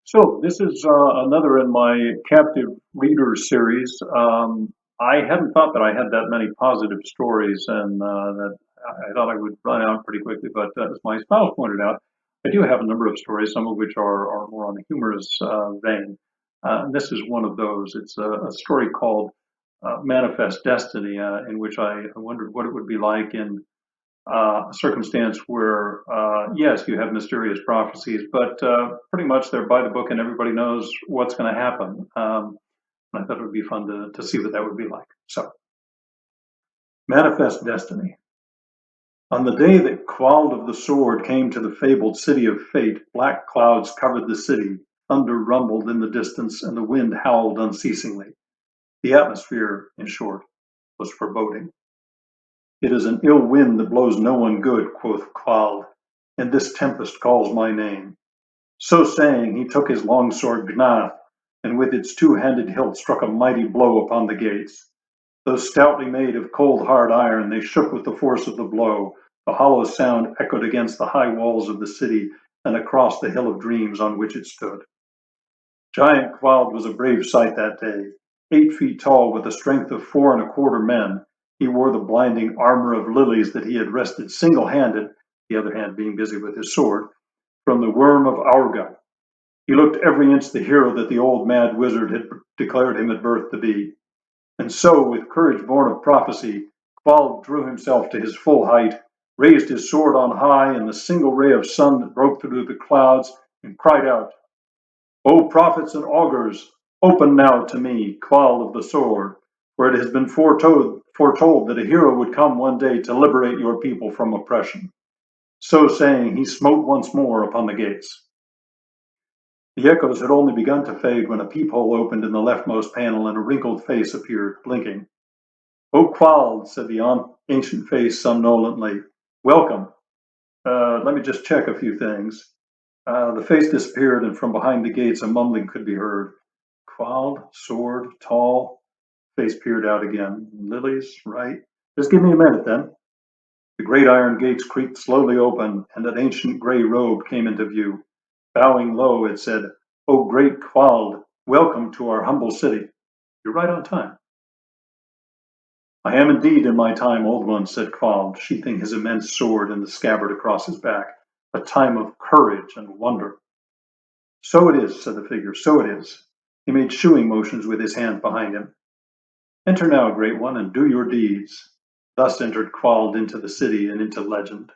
So this is another in my captive reader series. I hadn't thought that I had that many positive stories, and that I thought I would run out pretty quickly. But as my spouse pointed out, I do have a number of stories, some of which are more on the humorous vein. And this is one of those. It's a story called Manifest Destiny, in which I wondered what it would be like in a circumstance where, yes, you have mysterious prophecies, but pretty much they're by the book and everybody knows what's going to happen. And I thought it would be fun to see what that would be like. So, Manifest Destiny. On the day that Quald of the Sword came to the fabled city of fate, black clouds covered the city, thunder rumbled in the distance, and the wind howled unceasingly. The atmosphere, in short, was foreboding. "It is an ill wind that blows no one good," quoth Quald, "and this tempest calls my name." So saying, he took his long sword Gnath, and with its two-handed hilt struck a mighty blow upon the gates. Though stoutly made of cold hard iron, they shook with the force of the blow. The hollow sound echoed against the high walls of the city and across the hill of dreams on which it stood. Giant Quald was a brave sight that day. 8 feet tall, with the strength of 4 1/4 men, he wore the blinding armor of lilies that he had wrested single-handed, the other hand being busy with his sword, from the worm of Aurga. He looked every inch the hero that the old mad wizard had declared him at birth to be. And so, with courage born of prophecy, Quald drew himself to his full height, raised his sword on high in the single ray of sun that broke through the clouds, and cried out, "O prophets and augurs, open now to me, Quald of the Sword, for it has been foretold that a hero would come one day to liberate your people from oppression." So saying, he smote once more upon the gates. The echoes had only begun to fade when a peephole opened in the leftmost panel and a wrinkled face appeared, blinking. "O Quald," said the ancient face somnolently, "welcome. Let me just check a few things." The face disappeared, and from behind the gates a mumbling could be heard. "Quald, sword, tall." Face peered out again. "Lilies, right. Just give me a minute, then." The great iron gates creaked slowly open, and an ancient gray robe came into view. Bowing low, it said, "O great Quald, welcome to our humble city. You're right on time." "I am indeed in my time, old one," said Quald, sheathing his immense sword in the scabbard across his back. "A time of courage and wonder." "So it is," said the figure, "so it is." He made shooing motions with his hands behind him. "Enter now, great one, and do your deeds." Thus entered Quald into the city and into legend.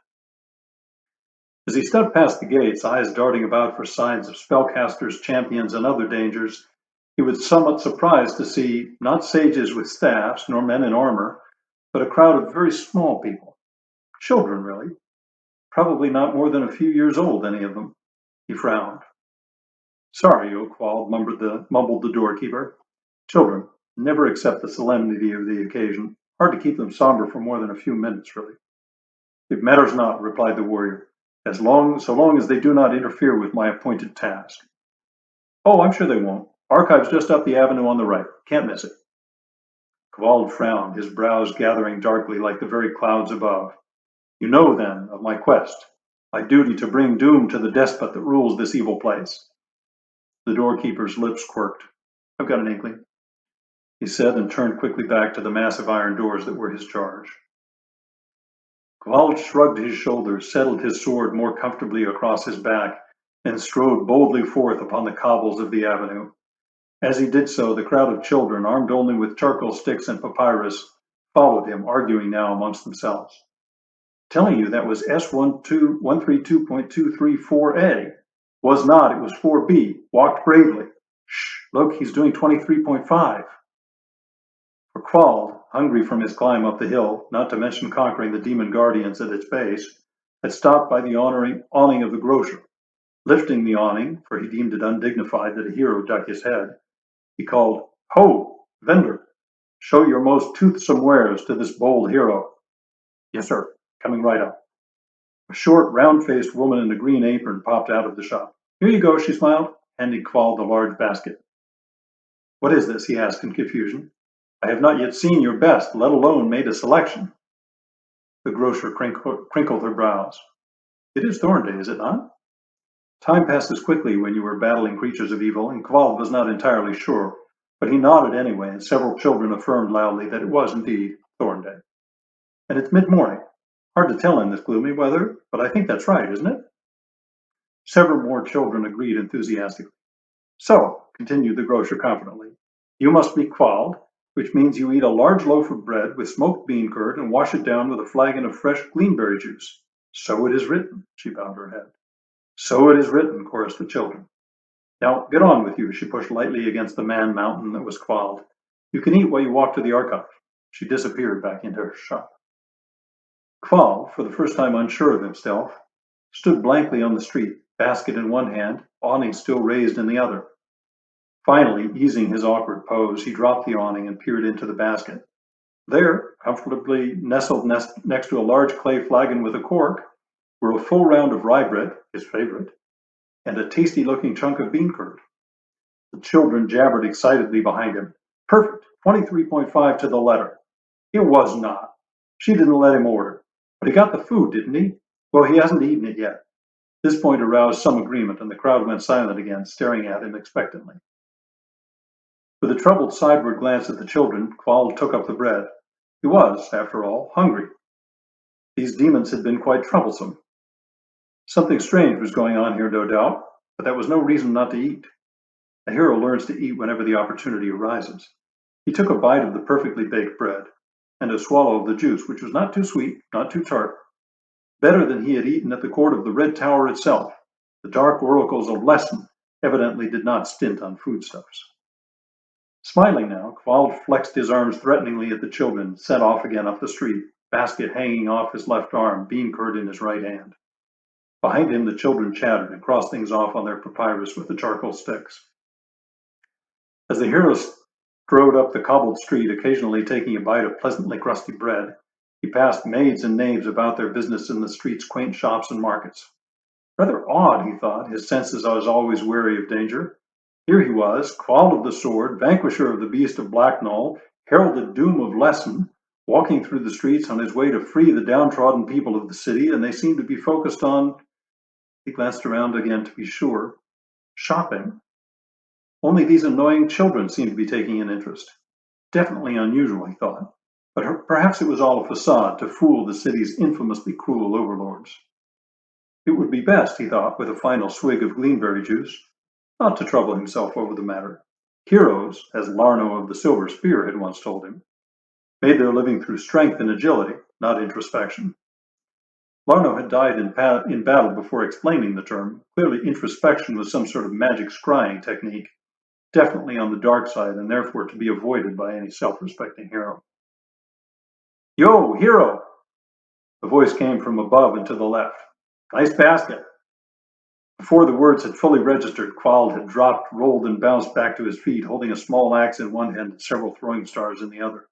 As he stepped past the gates, eyes darting about for signs of spellcasters, champions, and other dangers, he was somewhat surprised to see not sages with staffs, nor men in armor, but a crowd of very small people. Children, really. Probably not more than a few years old, any of them. He frowned. "Sorry, O Quald," mumbled the doorkeeper. "Children never accept the solemnity of the occasion. Hard to keep them somber for more than a few minutes, really." "It matters not," replied the warrior, so long as they do not interfere with my appointed task." "Oh, I'm sure they won't. Archive's just up the avenue on the right. Can't miss it." Quald frowned, his brows gathering darkly like the very clouds above. "You know, then, of my quest, my duty to bring doom to the despot that rules this evil place." The doorkeeper's lips quirked. "I've got an inkling," he said, and turned quickly back to the massive iron doors that were his charge. Quald shrugged his shoulders, settled his sword more comfortably across his back, and strode boldly forth upon the cobbles of the avenue. As he did so, the crowd of children, armed only with charcoal sticks and papyrus, followed him, arguing now amongst themselves. "Telling you that was S132.234A. Was not, it was 4B. Walked bravely. Shh, look, he's doing 23.5. For Quald, hungry from his climb up the hill, not to mention conquering the demon guardians at its base, had stopped by the awning of the grocer. Lifting the awning, for he deemed it undignified that a hero duck his head, he called, "Ho, vendor! Show your most toothsome wares to this bold hero." "Yes, sir. Coming right up." A short, round-faced woman in a green apron popped out of the shop. "Here you go," she smiled, handing Quald a large basket. "What is this?" he asked in confusion. "I have not yet seen your best, let alone made a selection." The grocer crinkled her brows. "It is Thorn Day, is it not?" Time passes quickly when you are battling creatures of evil, and Kvald was not entirely sure, but he nodded anyway, and several children affirmed loudly that it was indeed Thornday. And it's mid-morning. Hard to tell in this gloomy weather, but I think that's right, isn't it? Several more children agreed enthusiastically. So, continued the grocer confidently, you must be Kvald, which means you eat a large loaf of bread with smoked bean curd and wash it down with a flagon of fresh greenberry juice. So it is written, she bowed her head. So it is written, chorused the children. Now get on with you, she pushed lightly against the man mountain that was Kvald. You can eat while you walk to the archive. She disappeared back into her shop. Kvald, for the first time unsure of himself, stood blankly on the street, basket in one hand, awning still raised in the other. Finally, easing his awkward pose, he dropped the awning and peered into the basket. There, comfortably nestled next to a large clay flagon with a cork, were a full round of rye bread, his favorite, and a tasty-looking chunk of bean curd. The children jabbered excitedly behind him. Perfect, 23.5 to the letter. It was not. She didn't let him order. But he got the food, didn't he? Well, he hasn't eaten it yet. This point aroused some agreement, and the crowd went silent again, staring at him expectantly. With a troubled sideward glance at the children, Kvald took up the bread. He was, after all, hungry. These demons had been quite troublesome. Something strange was going on here, no doubt, but that was no reason not to eat. A hero learns to eat whenever the opportunity arises. He took a bite of the perfectly baked bread, and a swallow of the juice, which was not too sweet, not too tart. Better than he had eaten at the court of the Red Tower itself. The dark oracles of Lesson evidently did not stint on foodstuffs. Smiling now, Kvald flexed his arms threateningly at the children, set off again up the street, basket hanging off his left arm, bean curd in his right hand. Behind him, the children chattered and crossed things off on their papyrus with the charcoal sticks. As the hero strode up the cobbled street, occasionally taking a bite of pleasantly crusty bread, he passed maids and knaves about their business in the street's quaint shops and markets. Rather odd, he thought, his senses was always wary of danger. Here he was, Kvald of the Sword, vanquisher of the beast of Blacknall, heralded doom of Lesson, walking through the streets on his way to free the downtrodden people of the city, and they seemed to be focused on, he glanced around again to be sure, shopping. Only these annoying children seemed to be taking an interest. Definitely unusual, he thought, but perhaps it was all a facade to fool the city's infamously cruel overlords. It would be best, he thought, with a final swig of greenberry juice, not to trouble himself over the matter. Heroes, as Larno of the Silver Spear had once told him, made their living through strength and agility, not introspection. Larno had died in battle before explaining the term. Clearly, introspection was some sort of magic scrying technique, definitely on the dark side and therefore to be avoided by any self-respecting hero. Yo, hero! The voice came from above and to the left. Nice basket. Before the words had fully registered, Kvald had dropped, rolled, and bounced back to his feet, holding a small axe in one hand and several throwing stars in the other.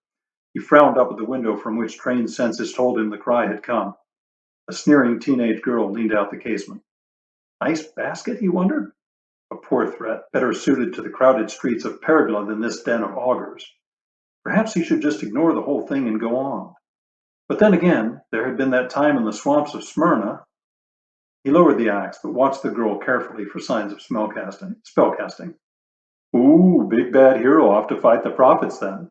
He frowned up at the window from which trained senses told him the cry had come. A sneering teenage girl leaned out the casement. Nice basket, he wondered? A poor threat, better suited to the crowded streets of Pergla than this den of augurs. Perhaps he should just ignore the whole thing and go on. But then again, there had been that time in the swamps of Smyrna. He lowered the axe, but watched the girl carefully for signs of spellcasting. Ooh, big bad hero off to fight the prophets then.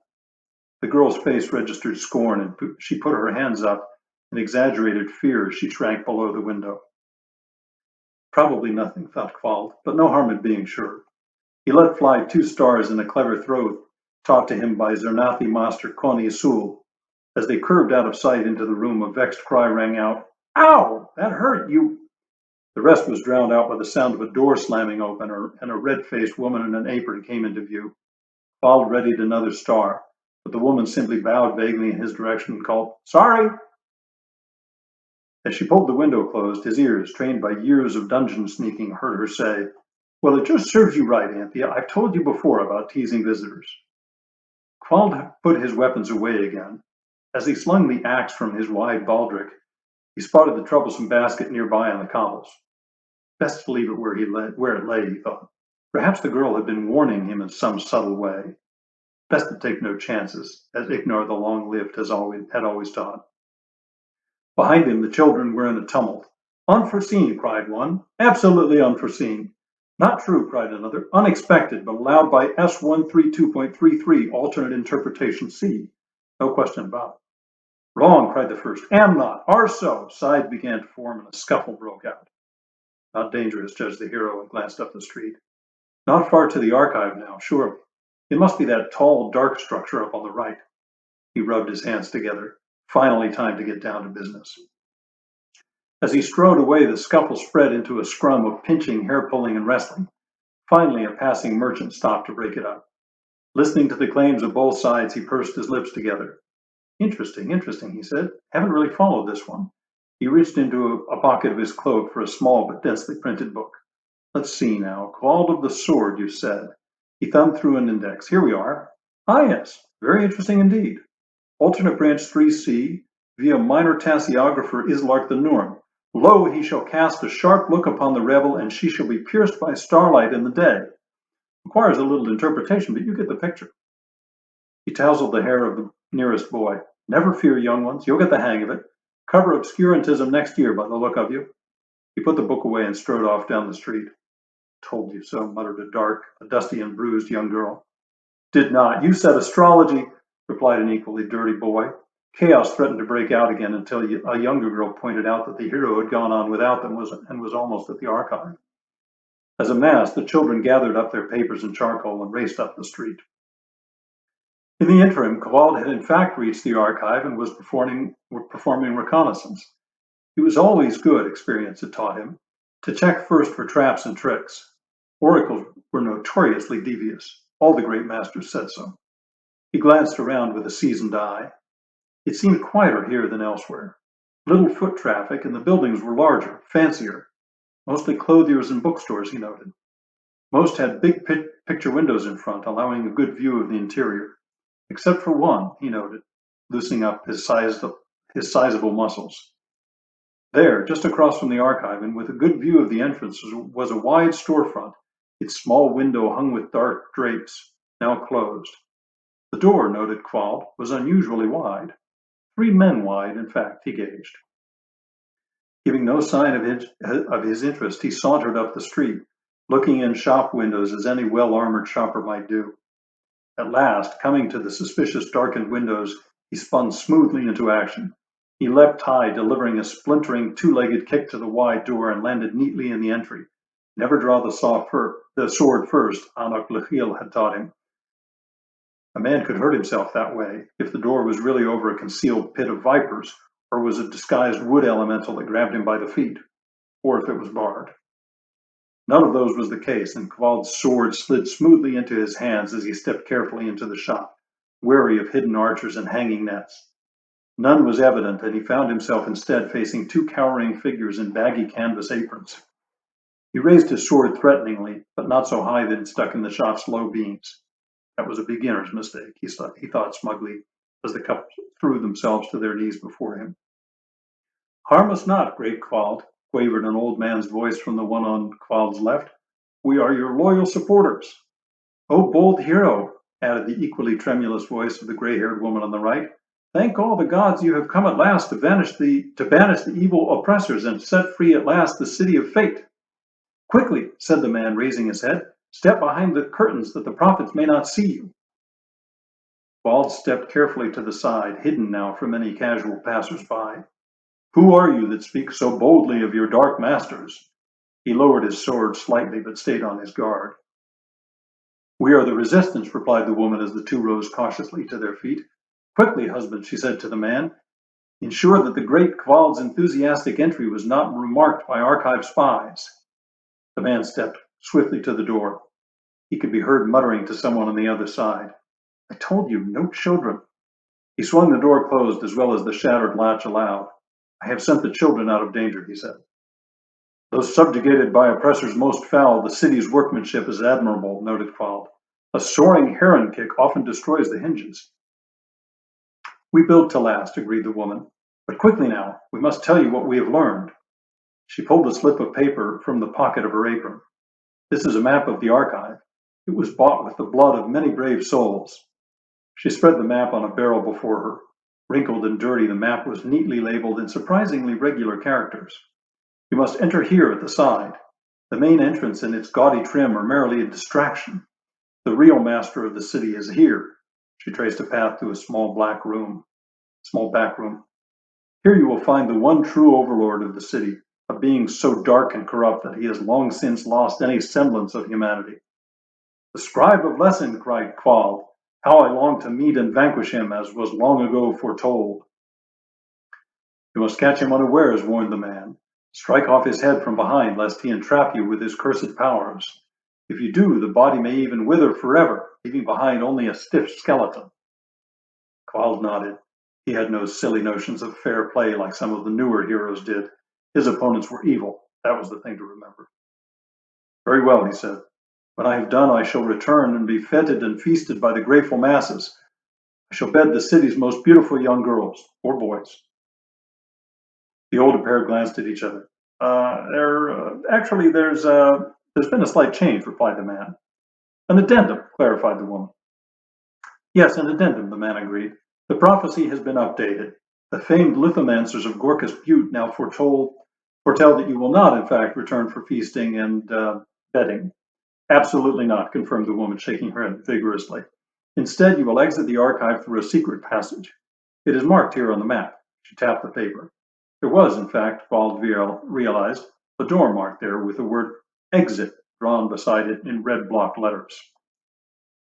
The girl's face registered scorn, and she put her hands up in exaggerated fear as she shrank below the window. Probably nothing, thought Kvald, but no harm in being sure. He let fly 2 stars in a clever throw taught to him by Zernathi master Koni Sul. As they curved out of sight into the room, a vexed cry rang out. Ow! That hurt you! The rest was drowned out by the sound of a door slamming open, and a red-faced woman in an apron came into view. Kvald readied another star, but the woman simply bowed vaguely in his direction and called, Sorry! As she pulled the window closed, his ears, trained by years of dungeon sneaking, heard her say, Well, it just serves you right, Anthea. I've told you before about teasing visitors. Kvald put his weapons away again. As he slung the axe from his wide baldric, he spotted the troublesome basket nearby on the cobbles. Best to leave it where it lay, he thought. Perhaps the girl had been warning him in some subtle way. Best to take no chances, as Ignar the Long-Lived had always taught. Behind him, the children were in a tumult. Unforeseen, cried one. Absolutely unforeseen. Not true, cried another. Unexpected, but allowed by S132.33, alternate interpretation C. No question about it. Wrong, cried the first. Am not. Are so. Sides began to form and a scuffle broke out. Not dangerous, judged the hero and glanced up the street. Not far to the archive now, surely. It must be that tall, dark structure up on the right. He rubbed his hands together. Finally, time to get down to business. As he strode away, the scuffle spread into a scrum of pinching, hair-pulling, and wrestling. Finally, a passing merchant stopped to break it up. Listening to the claims of both sides, he pursed his lips together. Interesting, interesting, he said. Haven't really followed this one. He reached into a pocket of his cloak for a small but densely printed book. Let's see now. Called of the Sword, you said. He thumbed through an index. Here we are. Ah, yes. Very interesting indeed. Alternate branch 3C, via minor tassiographer Islark the Norn. Lo, he shall cast a sharp look upon the rebel, and she shall be pierced by starlight in the day. Requires a little interpretation, but you get the picture. He tousled the hair of the nearest boy. Never fear, young ones. You'll get the hang of it. Cover obscurantism next year, by the look of you. He put the book away and strode off down the street. Told you so, muttered a dusty and bruised young girl. Did not. You said astrology, replied an equally dirty boy. Chaos threatened to break out again until a younger girl pointed out that the hero had gone on without them and was almost at the archive. As a mass, the children gathered up their papers and charcoal and raced up the street. In the interim, Kowald had in fact reached the archive and was performing reconnaissance. He was always good, experience had taught him, to check first for traps and tricks. Oracles were notoriously devious. All the great masters said so. He glanced around with a seasoned eye. It seemed quieter here than elsewhere. Little foot traffic, and the buildings were larger, fancier. Mostly clothiers and bookstores, he noted. Most had big picture windows in front, allowing a good view of the interior. Except for one, he noted, loosening up his sizable muscles. There, just across from the archive, and with a good view of the entrance, was a wide storefront, its small window hung with dark drapes, now closed. The door, noted Quald, was unusually wide. 3 men wide, in fact, he gauged. Giving no sign of his interest, he sauntered up the street, looking in shop windows as any well-armored shopper might do. At last, coming to the suspicious darkened windows, he spun smoothly into action. He leapt high, delivering a splintering 2-legged kick to the wide door and landed neatly in the entry. Never draw the sword first, Anak Lachil had taught him. A man could hurt himself that way, if the door was really over a concealed pit of vipers, or was a disguised wood elemental that grabbed him by the feet, or if it was barred. None of those was the case, and Kvald's sword slid smoothly into his hands as he stepped carefully into the shop, wary of hidden archers and hanging nets. None was evident, and he found himself instead facing 2 cowering figures in baggy canvas aprons. He raised his sword threateningly, but not so high that it stuck in the shop's low beams. That was a beginner's mistake, he thought smugly, as the couple threw themselves to their knees before him. Harm us not, great Quald, quavered an old man's voice from the one on Quald's left. We are your loyal supporters. O bold hero, added the equally tremulous voice of the gray-haired woman on the right. Thank all the gods you have come at last to banish the evil oppressors and set free at last the city of fate. Quickly, said the man, raising his head, step behind the curtains that the prophets may not see you. Quald stepped carefully to the side, hidden now from any casual passers-by. Who are you that speak so boldly of your dark masters? He lowered his sword slightly, but stayed on his guard. We are the resistance, replied the woman as the 2 rose cautiously to their feet. Quickly, husband, she said to the man. Ensure that the great Kvald's enthusiastic entry was not remarked by archive spies. The man stepped swiftly to the door. He could be heard muttering to someone on the other side. I told you, no children. He swung the door closed as well as the shattered latch allowed. I have sent the children out of danger, he said. Though subjugated by oppressors most foul, the city's workmanship is admirable, noted Quald. A soaring heron kick often destroys the hinges. We build to last, agreed the woman. But quickly now, we must tell you what we have learned. She pulled a slip of paper from the pocket of her apron. This is a map of the archive. It was bought with the blood of many brave souls. She spread the map on a barrel before her. Wrinkled and dirty, the map was neatly labeled in surprisingly regular characters. You must enter here at the side. The main entrance and its gaudy trim are merely a distraction. The real master of the city is here." She traced a path to a small back room. "Here you will find the one true overlord of the city, a being so dark and corrupt that he has long since lost any semblance of humanity." "The scribe of Lesson!" cried Qual. "How I long to meet and vanquish him, as was long ago foretold." "You must catch him unawares," warned the man. "Strike off his head from behind, lest he entrap you with his cursed powers. If you do, the body may even wither forever, leaving behind only a stiff skeleton." Qual nodded. He had no silly notions of fair play like some of the newer heroes did. His opponents were evil. That was the thing to remember. "Very well," he said. "When I have done, I shall return and be feted and feasted by the grateful masses. I shall bed the city's most beautiful young girls, or boys." The older pair glanced at each other. Actually, there's been a slight change," replied the man. "An addendum," clarified the woman. "Yes, an addendum," the man agreed. "The prophecy has been updated. The famed lithomancers of Gorkas Butte now foretell that you will not, in fact, return for feasting and bedding." "Absolutely not," confirmed the woman, shaking her head vigorously. "Instead, you will exit the archive through a secret passage. It is marked here on the map." She tapped the paper. There was, in fact, Bald realized, a door marked there with the word "Exit" drawn beside it in red block letters.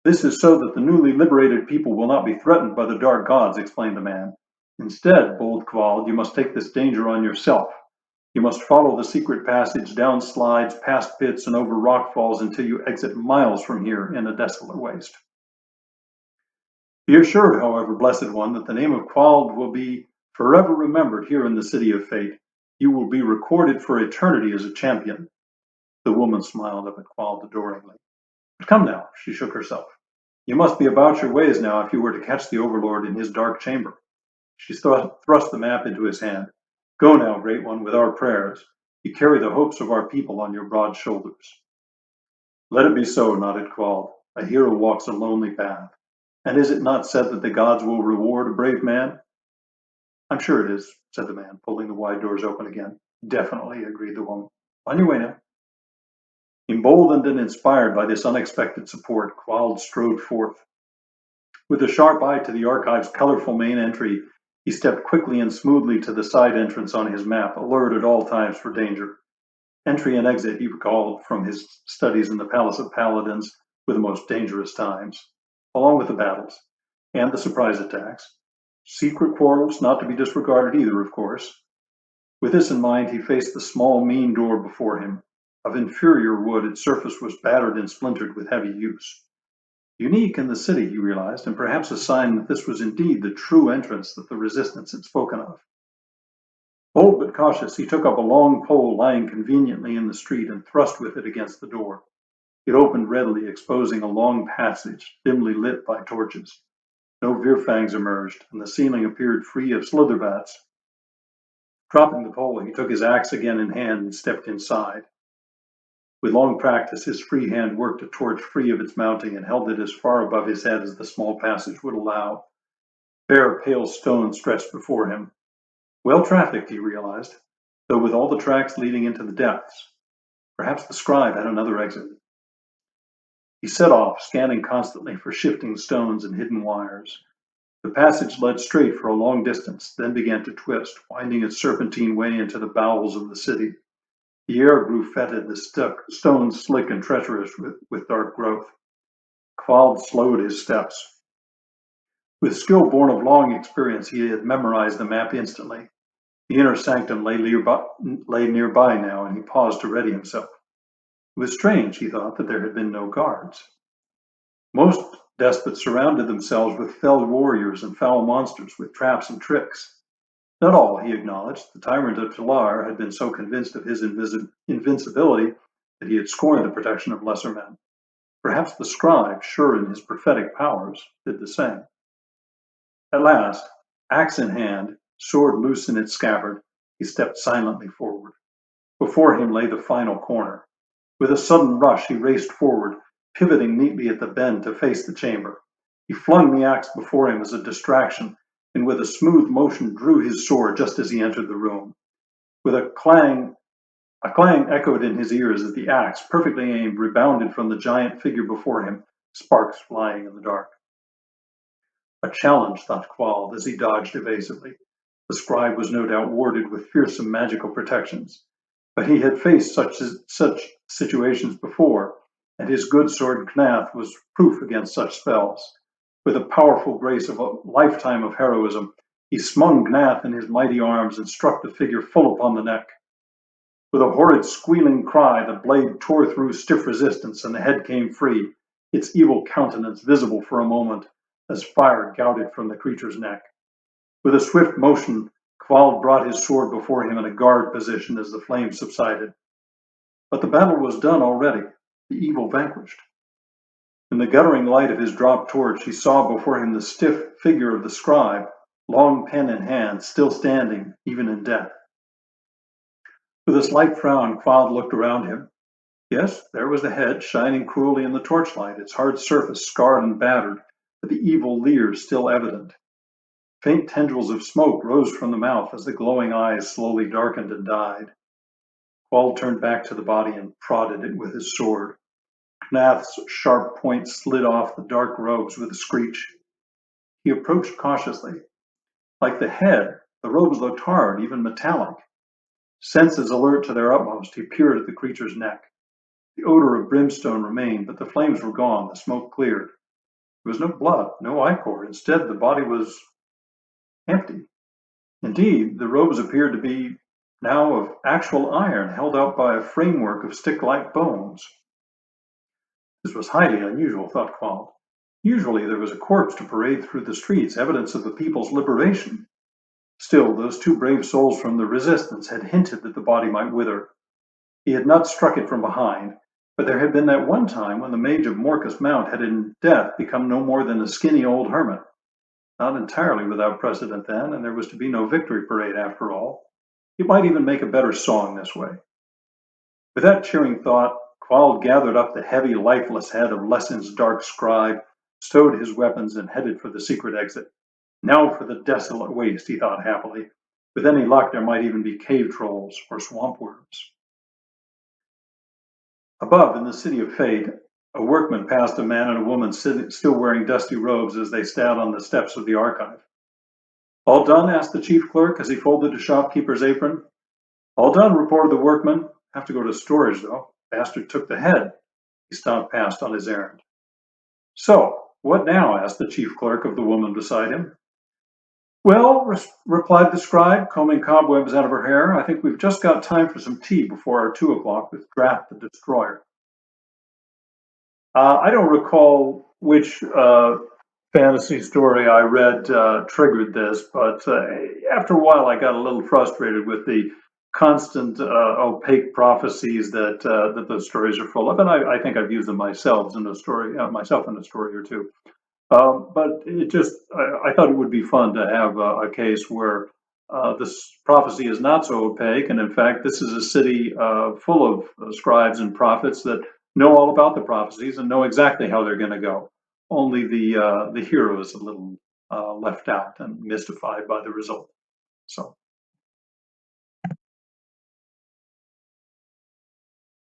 "This is so that the newly liberated people will not be threatened by the dark gods," explained the man. "Instead, bold Kvald, you must take this danger on yourself. You must follow the secret passage, down slides, past pits, and over rock falls until you exit miles from here in a desolate waste. Be assured, however, Blessed One, that the name of Kvald will be forever remembered here in the City of Fate. You will be recorded for eternity as a champion." The woman smiled up at Kvald adoringly. "But come now," she shook herself. "You must be about your ways now if you were to catch the Overlord in his dark chamber." She thrust the map into his hand. "Go now, Great One, with our prayers. You carry the hopes of our people on your broad shoulders." "Let it be so," nodded Kvald. "A hero walks a lonely path. And is it not said that the gods will reward a brave man?" "I'm sure it is," said the man, pulling the wide doors open again. "Definitely," agreed the woman. "On your way now." Emboldened and inspired by this unexpected support, Kvald strode forth. With a sharp eye to the archive's colorful main entry, he stepped quickly and smoothly to the side entrance on his map, alert at all times for danger. Entry and exit, he recalled from his studies in the Palace of Paladins, were the most dangerous times, along with the battles and the surprise attacks. Secret quarrels not to be disregarded either, of course. With this in mind, he faced the small, mean door before him. Of inferior wood, its surface was battered and splintered with heavy use. Unique in the city, he realized, and perhaps a sign that this was indeed the true entrance that the resistance had spoken of. Bold but cautious, he took up a long pole lying conveniently in the street and thrust with it against the door. It opened readily, exposing a long passage, dimly lit by torches. No Virfangs emerged, and the ceiling appeared free of slitherbats. Dropping the pole, he took his axe again in hand and stepped inside. With long practice, his free hand worked a torch free of its mounting and held it as far above his head as the small passage would allow. Bare, pale stone stretched before him. Well trafficked, he realized, though with all the tracks leading into the depths. Perhaps the scribe had another exit. He set off, scanning constantly for shifting stones and hidden wires. The passage led straight for a long distance, then began to twist, winding its serpentine way into the bowels of the city. The air grew fetid, the stones slick and treacherous with dark growth. Kvald slowed his steps. With skill born of long experience, he had memorized the map instantly. The inner sanctum lay nearby now, and he paused to ready himself. It was strange, he thought, that there had been no guards. Most despots surrounded themselves with felled warriors and foul monsters with traps and tricks. Not all, he acknowledged. The tyrant of Talar had been so convinced of his invincibility that he had scorned the protection of lesser men. Perhaps the scribe, sure in his prophetic powers, did the same. At last, axe in hand, sword loose in its scabbard, he stepped silently forward. Before him lay the final corner. With a sudden rush, he raced forward, pivoting neatly at the bend to face the chamber. He flung the axe before him as a distraction, and with a smooth motion drew his sword just as he entered the room. With a clang, A clang echoed in his ears as the axe, perfectly aimed, rebounded from the giant figure before him, sparks flying in the dark. A challenge, thought Quald as he dodged evasively. The scribe was no doubt warded with fearsome magical protections, but he had faced such situations before, and his good sword Gnath was proof against such spells. With the powerful grace of a lifetime of heroism, he smung Gnath in his mighty arms and struck the figure full upon the neck. With a horrid squealing cry, the blade tore through stiff resistance, and the head came free, its evil countenance visible for a moment as fire gouted from the creature's neck. With a swift motion, Quald brought his sword before him in a guard position as the flames subsided. But the battle was done already, the evil vanquished. In the guttering light of his dropped torch, he saw before him the stiff figure of the scribe, long pen in hand, still standing, even in death. With a slight frown, Quald looked around him. Yes, there was the head, shining cruelly in the torchlight, its hard surface scarred and battered, but the evil leer still evident. Faint tendrils of smoke rose from the mouth as the glowing eyes slowly darkened and died. Quald turned back to the body and prodded it with his sword. Knath's sharp point slid off the dark robes with a screech. He approached cautiously. Like the head, the robes looked hard, even metallic. Senses alert to their utmost, he peered at the creature's neck. The odor of brimstone remained, but the flames were gone, the smoke cleared. There was no blood, no ichor. Instead, the body was empty. Indeed, the robes appeared to be now of actual iron, held up by a framework of stick-like bones. This was highly unusual, thought Quald. Usually there was a corpse to parade through the streets, evidence of the people's liberation. Still, those two brave souls from the resistance had hinted that the body might wither. He had not struck it from behind, but there had been that one time when the mage of Morcus Mount had in death become no more than a skinny old hermit. Not entirely without precedent then, and there was to be no victory parade after all. It might even make a better song this way. With that cheering thought, Quald gathered up the heavy, lifeless head of Lesson's dark scribe, stowed his weapons, and headed for the secret exit. Now for the desolate waste, he thought happily. With any luck, there might even be cave trolls or swamp worms. Above, in the city of fate, a workman passed a man and a woman still wearing dusty robes as they sat on the steps of the archive. All done? Asked the chief clerk as he folded a shopkeeper's apron. All done, reported the workman. Have to go to storage, though. Bastard took the head. He stomped past on his errand. So, what now? Asked the chief clerk of the woman beside him. Well, replied the scribe, combing cobwebs out of her hair, I think we've just got time for some tea before our 2 o'clock with Draft the Destroyer. I don't recall which fantasy story I read triggered this, but after a while I got a little frustrated with the constant opaque prophecies that those stories are full of, and I think I've used them myself in a story or two. But I thought it would be fun to have a case where this prophecy is not so opaque, and in fact, this is a city full of scribes and prophets that know all about the prophecies and know exactly how they're going to go. Only the hero is a little left out and mystified by the result. So